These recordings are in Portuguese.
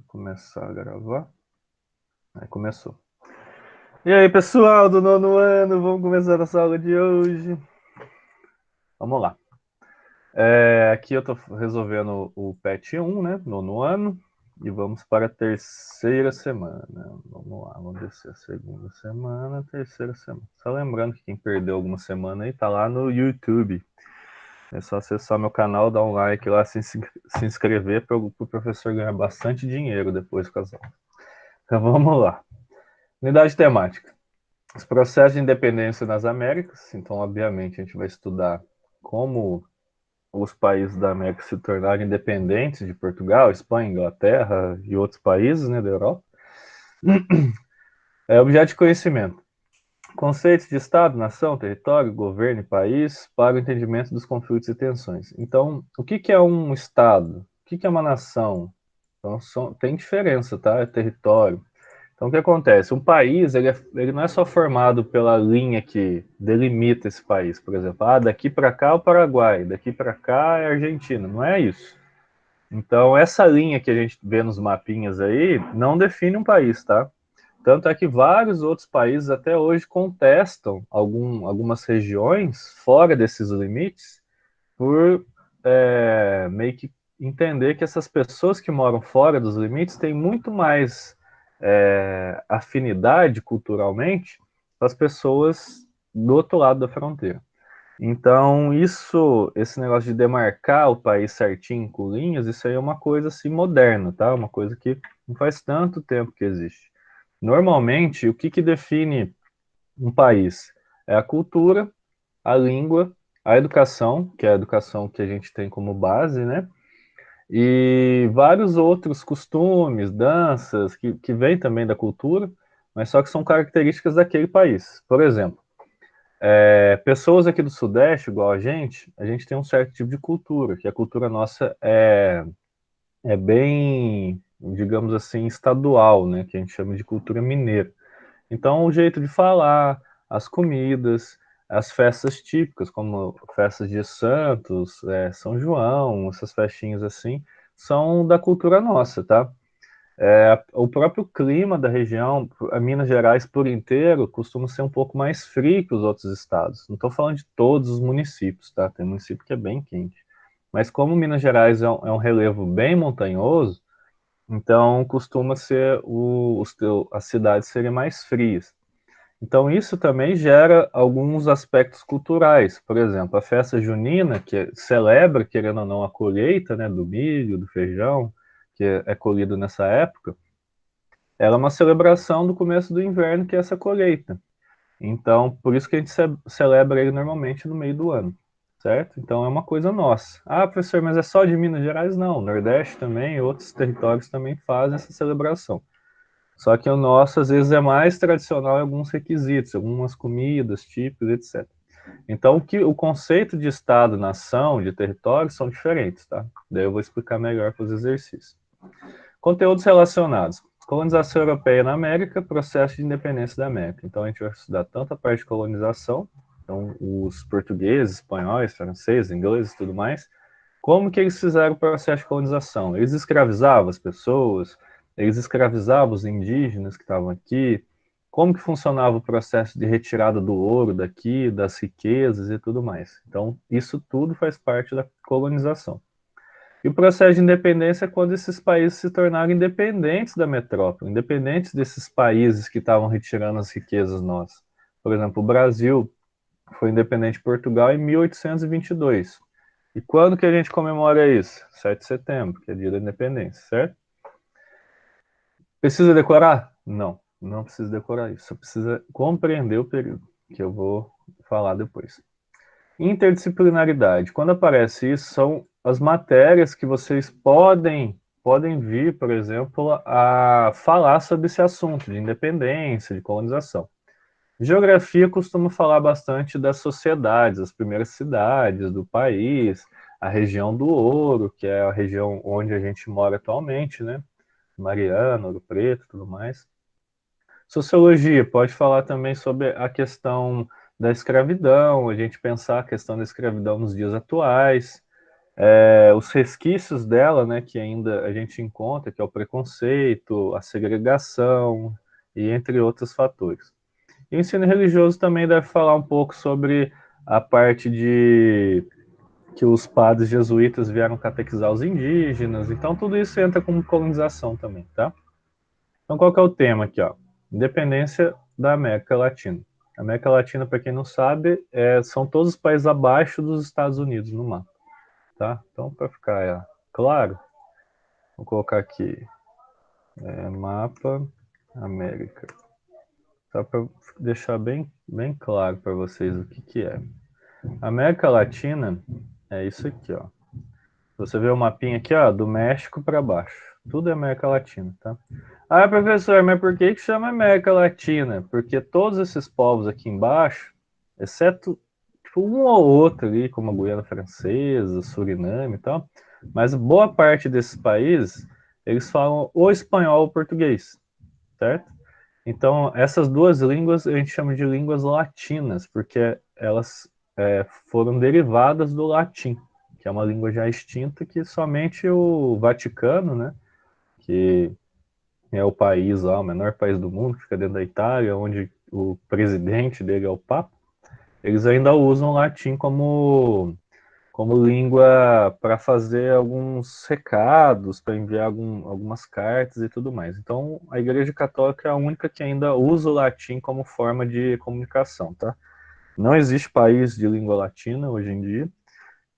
Começar a gravar. Aí começou. E aí, pessoal do nono ano, vamos começar nossa aula de hoje. Vamos lá. Aqui eu tô resolvendo o PET 1, né? Nono ano. E vamos para a terceira semana. Vamos lá, vamos descer a segunda semana, terceira semana. Só lembrando que quem perdeu alguma semana aí tá lá no YouTube. É só acessar meu canal, dar um like lá, se inscrever para o professor ganhar bastante dinheiro depois com as aulas. Então vamos lá. Unidade temática. Os processos de independência nas Américas. Então, obviamente, a gente vai estudar como os países da América se tornaram independentes de Portugal, Espanha, Inglaterra e outros países, né, da Europa. Objeto de conhecimento. Conceitos de Estado, nação, território, governo e país para o entendimento dos conflitos e tensões. Então, o que é um Estado? O que é uma nação? Então, tem diferença, tá? É território. Então, o que acontece? Um país, ele não é só formado pela linha que delimita esse país. Por exemplo, daqui para cá é o Paraguai, daqui para cá é a Argentina. Não é isso. Então, essa linha que a gente vê nos mapinhas aí não define um país, tá? Tanto é que vários outros países até hoje contestam algumas regiões fora desses limites por meio que entender que essas pessoas que moram fora dos limites têm muito mais afinidade culturalmente com as pessoas do outro lado da fronteira. Então, esse negócio de demarcar o país certinho com linhas, isso aí é uma coisa assim moderna, tá? Uma coisa que não faz tanto tempo que existe. Normalmente, o que define um país? É a cultura, a língua, a educação, que é a educação que a gente tem como base, né? E vários outros costumes, danças, que vêm também da cultura, mas só que são características daquele país. Por exemplo, pessoas aqui do Sudeste, igual a gente tem um certo tipo de cultura, que a cultura nossa é bem, digamos assim, estadual, né? Que a gente chama de cultura mineira. Então, o jeito de falar, as comidas, as festas típicas, como festas de Santos, São João, essas festinhas assim, são da cultura nossa, tá? O próprio clima da região, a Minas Gerais por inteiro, costuma ser um pouco mais frio que os outros estados. Não estou falando de todos os municípios, tá? Tem município que é bem quente. Mas como Minas Gerais é um relevo bem montanhoso, então costuma ser as cidades serem mais frias. Então, isso também gera alguns aspectos culturais. Por exemplo, a festa junina, que celebra, querendo ou não, a colheita, né, do milho, do feijão, que é colhido nessa época, ela é uma celebração do começo do inverno, que é essa colheita. Então, por isso que a gente celebra ele normalmente no meio do ano, certo? Então, é uma coisa nossa. Professor, mas é só de Minas Gerais? Não, o Nordeste também, outros territórios também fazem essa celebração. Só que o nosso, às vezes, é mais tradicional em alguns requisitos, algumas comidas típicas, etc. Então, o conceito de Estado, nação, de território são diferentes, tá? Daí eu vou explicar melhor para os exercícios. Conteúdos relacionados. Colonização europeia na América, processo de independência da América. Então, a gente vai estudar tanto a parte de colonização, então os portugueses, espanhóis, franceses, ingleses e tudo mais, como que eles fizeram o processo de colonização? Eles escravizavam as pessoas, eles escravizavam os indígenas que estavam aqui, como que funcionava o processo de retirada do ouro daqui, das riquezas e tudo mais. Então, isso tudo faz parte da colonização. E o processo de independência é quando esses países se tornaram independentes da metrópole, independentes desses países que estavam retirando as riquezas nossas. Por exemplo, o Brasil foi independente de Portugal em 1822. E quando que a gente comemora isso? 7 de setembro, que é dia da independência, certo? Precisa decorar? Não, não precisa decorar isso. Só precisa compreender o período, que eu vou falar depois. Interdisciplinaridade. Quando aparece isso, são as matérias que vocês podem vir, por exemplo, a falar sobre esse assunto de independência, de colonização. Geografia costuma falar bastante das sociedades, as primeiras cidades do país, a região do Ouro, que é a região onde a gente mora atualmente, né? Mariana, Ouro Preto, tudo mais. Sociologia pode falar também sobre a questão da escravidão, a gente pensar a questão da escravidão nos dias atuais. os resquícios dela, né, que ainda a gente encontra, que é o preconceito, a segregação e entre outros fatores. E o ensino religioso também deve falar um pouco sobre a parte de que os padres jesuítas vieram catequizar os indígenas, então tudo isso entra como colonização também, tá? Então qual que é o tema aqui, ó? Independência da América Latina. A América Latina, para quem não sabe, são todos os países abaixo dos Estados Unidos no mapa, tá? Então, para ficar claro, vou colocar aqui mapa América, só para deixar bem claro para vocês o que é. A América Latina é isso aqui, ó. Você vê o mapinha aqui, ó, do México para baixo. Tudo é América Latina, tá? Ah, professor, mas por que chama América Latina? Porque todos esses povos aqui embaixo, exceto tipo, um ou outro ali, como a Guiana Francesa, Suriname e tal, mas boa parte desses países, eles falam ou espanhol ou português, certo? Então, essas duas línguas a gente chama de línguas latinas, porque elas foram derivadas do latim, que é uma língua já extinta que somente o Vaticano, né, que é o país lá, o menor país do mundo, que fica dentro da Itália, onde o presidente dele é o Papa, eles ainda usam o latim como língua para fazer alguns recados, para enviar algumas cartas e tudo mais. Então, a Igreja Católica é a única que ainda usa o latim como forma de comunicação, tá? Não existe país de língua latina hoje em dia,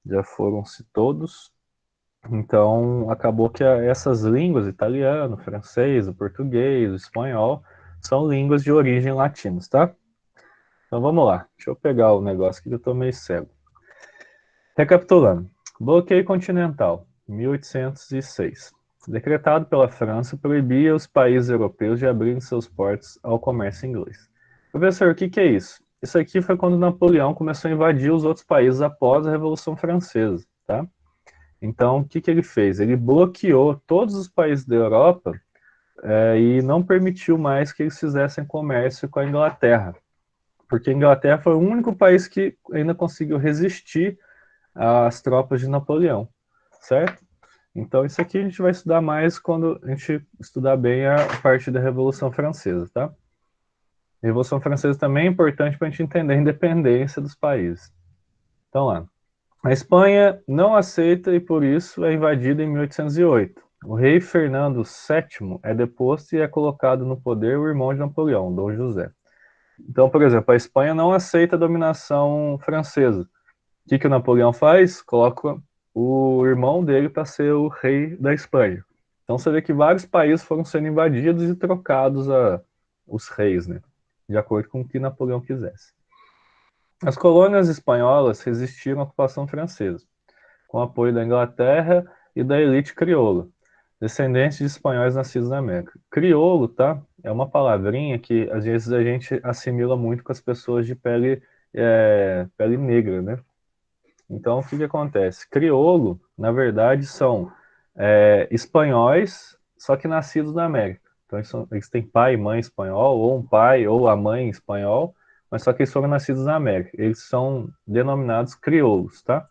já foram-se todos. Então, acabou que essas línguas, italiano, francês, o português, o espanhol, são línguas de origem latinas, tá? Então, vamos lá. Deixa eu pegar o negócio aqui que eu tô meio cego. Recapitulando. Bloqueio continental, 1806. Decretado pela França, proibia os países europeus de abrirem seus portos ao comércio inglês. Professor, o que é isso? Isso aqui foi quando Napoleão começou a invadir os outros países após a Revolução Francesa, tá? Então, o que ele fez? Ele bloqueou todos os países da Europa e não permitiu mais que eles fizessem comércio com a Inglaterra, porque a Inglaterra foi o único país que ainda conseguiu resistir às tropas de Napoleão, certo? Então, isso aqui a gente vai estudar mais quando a gente estudar bem a parte da Revolução Francesa, tá? A Revolução Francesa também é importante para a gente entender a independência dos países. Então, lá. A Espanha não aceita e, por isso, é invadida em 1808. O rei Fernando VII é deposto e é colocado no poder o irmão de Napoleão, Dom José. Então, por exemplo, a Espanha não aceita a dominação francesa. O que o Napoleão faz? Coloca o irmão dele para ser o rei da Espanha. Então você vê que vários países foram sendo invadidos e trocados os reis, né? De acordo com o que Napoleão quisesse. As colônias espanholas resistiram à ocupação francesa, com apoio da Inglaterra e da elite crioula, descendentes de espanhóis nascidos na América. Crioulo, tá? É uma palavrinha que às vezes a gente assimila muito com as pessoas de pele negra, né? Então, o que acontece? Crioulo, na verdade, são espanhóis, só que nascidos na América. Então, eles têm pai e mãe espanhol, ou um pai ou a mãe espanhol, mas só que eles foram nascidos na América. Eles são denominados crioulos, tá?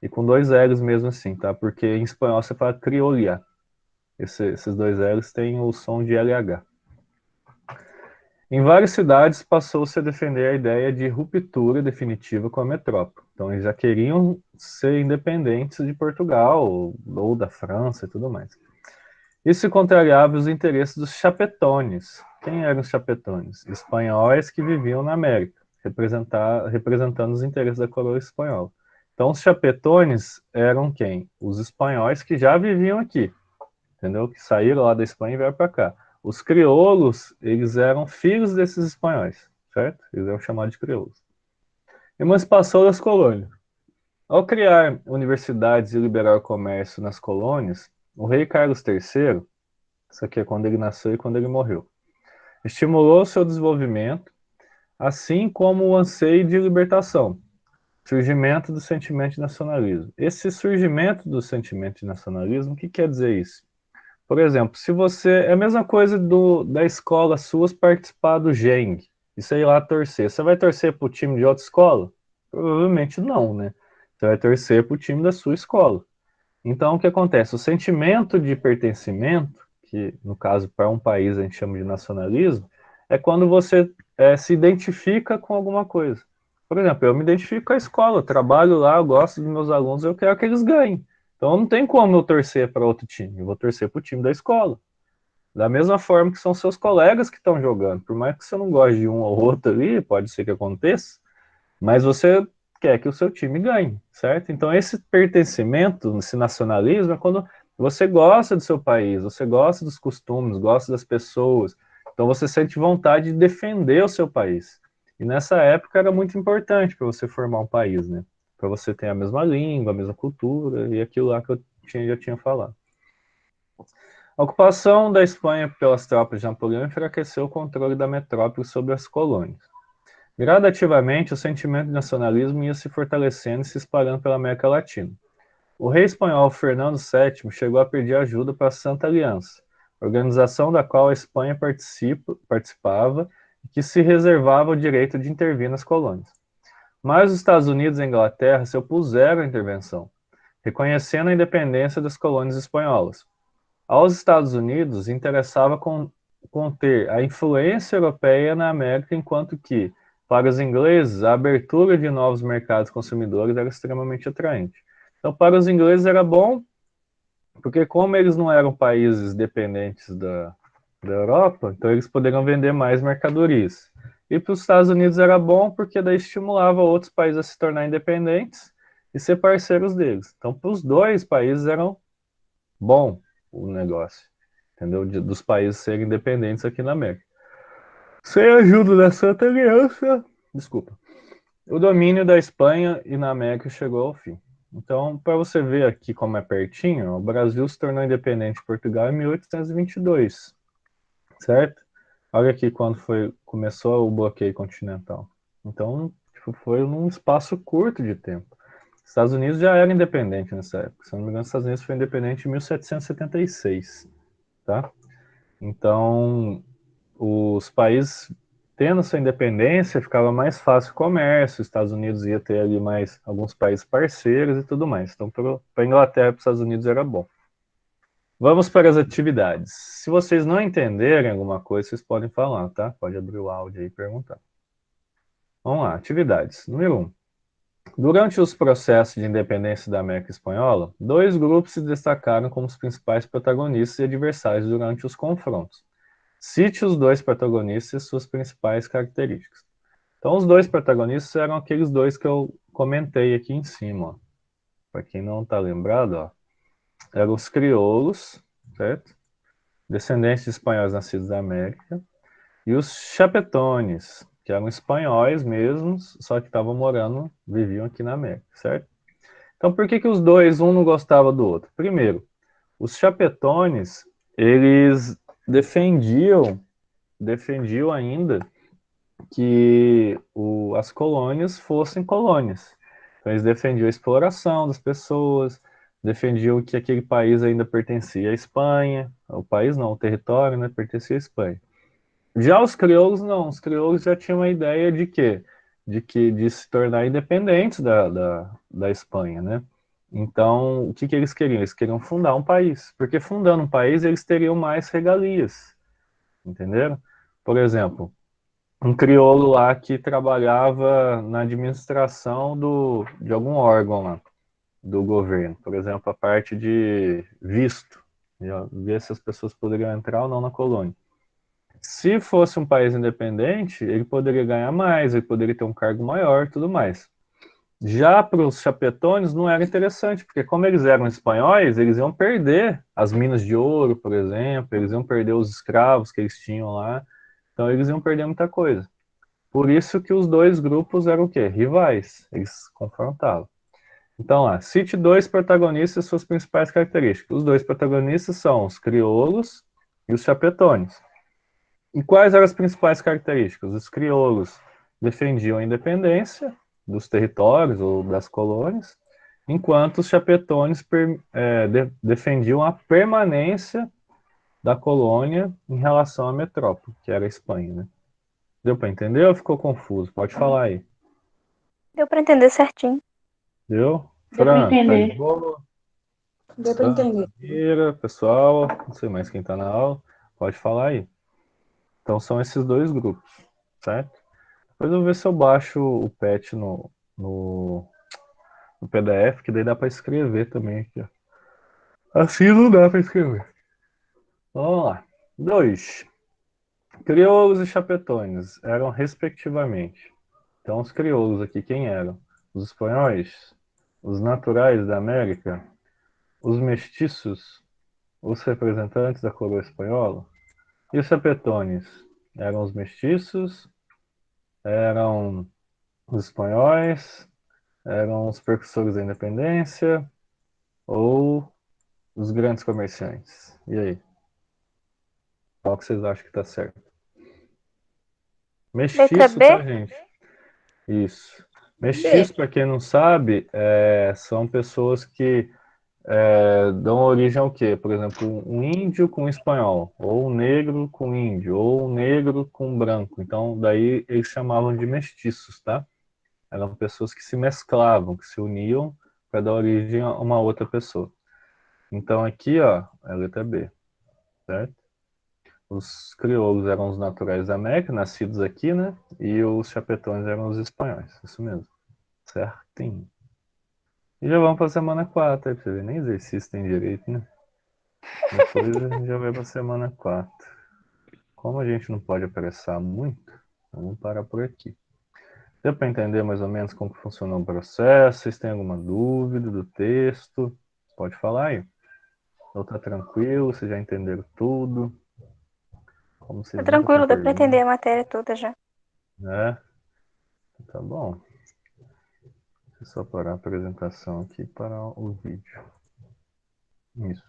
E com dois L's mesmo assim, tá? Porque em espanhol você fala criolia. Esses dois L's têm o som de LH. Em várias cidades passou-se a defender a ideia de ruptura definitiva com a metrópole. Então eles já queriam ser independentes de Portugal ou da França e tudo mais. Isso contrariava os interesses dos chapetones. Quem eram os chapetones? Espanhóis que viviam na América, representando os interesses da coroa espanhola. Então os chapetones eram quem? Os espanhóis que já viviam aqui, entendeu? Que saíram lá da Espanha e vieram para cá. Os crioulos, eles eram filhos desses espanhóis, certo? Eles eram chamados de crioulos. Emancipação das colônias. Ao criar universidades e liberar o comércio nas colônias, o rei Carlos III, isso aqui é quando ele nasceu e quando ele morreu, estimulou seu desenvolvimento, assim como o anseio de libertação, surgimento do sentimento de nacionalismo. Esse surgimento do sentimento de nacionalismo, o que quer dizer isso? Por exemplo, se você. É a mesma coisa da escola sua participar do GENG e sei lá torcer. Você vai torcer para o time de outra escola? Provavelmente não, né? Você vai torcer para o time da sua escola. Então, o que acontece? O sentimento de pertencimento, que no caso para um país a gente chama de nacionalismo, é quando você se identifica com alguma coisa. Por exemplo, eu me identifico com a escola, eu trabalho lá, eu gosto dos meus alunos, eu quero que eles ganhem. Então, não tem como eu torcer para outro time, eu vou torcer para o time da escola. Da mesma forma que são seus colegas que estão jogando. Por mais que você não goste de um ou outro ali, pode ser que aconteça, mas você quer que o seu time ganhe, certo? Então, esse pertencimento, esse nacionalismo, é quando você gosta do seu país, você gosta dos costumes, gosta das pessoas, então você sente vontade de defender o seu país. E nessa época era muito importante para você formar um país, né? Para você ter a mesma língua, a mesma cultura e aquilo lá que eu já tinha falado. A ocupação da Espanha pelas tropas de Napoleão enfraqueceu o controle da metrópole sobre as colônias. Gradativamente, o sentimento de nacionalismo ia se fortalecendo e se espalhando pela América Latina. O rei espanhol Fernando VII chegou a pedir ajuda para a Santa Aliança, organização da qual a Espanha participava e que se reservava o direito de intervir nas colônias. Mas os Estados Unidos e a Inglaterra se opuseram à intervenção, reconhecendo a independência das colônias espanholas. Aos Estados Unidos interessava conter a influência europeia na América, enquanto que, para os ingleses, a abertura de novos mercados consumidores era extremamente atraente. Então, para os ingleses era bom, porque como eles não eram países dependentes da Europa, então eles poderiam vender mais mercadorias. E para os Estados Unidos era bom, porque daí estimulava outros países a se tornar independentes e ser parceiros deles. Então, para os dois países eram bom o negócio, entendeu? Dos países serem independentes aqui na América. Sem a ajuda da Santa Aliança, desculpa, o domínio da Espanha e na América chegou ao fim. Então, para você ver aqui como é pertinho, o Brasil se tornou independente de Portugal em 1822, certo? Olha aqui quando começou o bloqueio continental. Então, tipo, foi num espaço curto de tempo. Os Estados Unidos já era independente nessa época. Se não me engano, os Estados Unidos foi independente em 1776, tá? Então, os países tendo sua independência, ficava mais fácil o comércio, os Estados Unidos ia ter ali mais alguns países parceiros e tudo mais. Então, para a Inglaterra e para os Estados Unidos era bom. Vamos para as atividades. Se vocês não entenderem alguma coisa, vocês podem falar, tá? Pode abrir o áudio aí e perguntar. Vamos lá, atividades. Número 1. Durante os processos de independência da América Espanhola, dois grupos se destacaram como os principais protagonistas e adversários durante os confrontos. Cite os dois protagonistas e suas principais características. Então, os dois protagonistas eram aqueles dois que eu comentei aqui em cima. Para quem não está lembrado, ó, eram os crioulos, certo? Descendentes de espanhóis nascidos na América, e os chapetones, que eram espanhóis mesmos, só que estavam morando, viviam aqui na América, certo? Então, por que os dois, um não gostava do outro? Primeiro, os chapetones, eles defendiam ainda que as colônias fossem colônias. Então, eles defendiam a exploração das pessoas, defendiam que aquele país ainda pertencia à Espanha, o país não, o território, né, pertencia à Espanha. Já os crioulos não, os crioulos já tinham a ideia de quê? De se tornar independentes da Espanha, né? Então, o que eles queriam? Eles queriam fundar um país, porque fundando um país eles teriam mais regalias, entenderam? Por exemplo, um crioulo lá que trabalhava na administração de algum órgão lá, do governo, por exemplo, a parte de visto, ver se as pessoas poderiam entrar ou não na colônia. Se fosse um país independente, ele poderia ganhar mais, ele poderia ter um cargo maior, tudo mais. Já para os chapetones não era interessante, porque como eles eram espanhóis, eles iam perder as minas de ouro, por exemplo, eles iam perder os escravos que eles tinham lá, então eles iam perder muita coisa. Por isso que os dois grupos eram o quê? Rivais, eles confrontavam. Então lá, cite dois protagonistas e suas principais características. Os dois protagonistas são os crioulos e os chapetones. E quais eram as principais características? Os crioulos defendiam a independência dos territórios ou das colônias, enquanto os chapetones defendiam a permanência da colônia em relação à metrópole, que era a Espanha, né? Deu para entender ou ficou confuso? Pode falar aí. Deu pra entender certinho. Deu? Deu para Fran, tá de entender. boa? Deu para entender. Samira, pessoal, não sei mais quem tá na aula, pode falar aí. Então são esses dois grupos, certo? Depois eu vou ver se eu baixo o patch no, no PDF, que daí dá para escrever também aqui, ó. Assim não dá para escrever. Vamos lá. 2. Crioulos e chapetones eram respectivamente. Então os crioulos aqui quem eram? Os espanhóis, os naturais da América, os mestiços, os representantes da coroa espanhola. E os chapetones? Eram os mestiços, eram os espanhóis, eram os precursores da independência ou os grandes comerciantes? E aí? Qual que vocês acham que está certo? Letra Mestiço, tá, B? gente? Isso. B. Mestiço, para quem não sabe, são pessoas que dão origem ao quê? Por exemplo, um índio com espanhol, ou um negro com índio, ou um negro com branco. Então, daí eles chamavam de mestiços, tá? Eram pessoas que se mesclavam, que se uniam para dar origem a uma outra pessoa. Então, aqui, ó, é a letra B, certo? Os crioulos eram os naturais da América, nascidos aqui, né? E os chapetões eram os espanhóis, isso mesmo. Certinho. E já vamos para a semana 4, aí pra você ver, nem exercício tem direito, né? Depois a gente já vai para a semana 4. Como a gente não pode apressar muito, vamos parar por aqui. Deu para entender mais ou menos como que funcionou o processo? Vocês têm alguma dúvida do texto? Pode falar aí. Ou tá tranquilo? Vocês já entenderam tudo? Como Tá vocês nunca têm tranquilo, deu pra entender pergunta, a matéria toda já. né? Tá bom. Deixa eu só parar a apresentação aqui para o vídeo. Isso.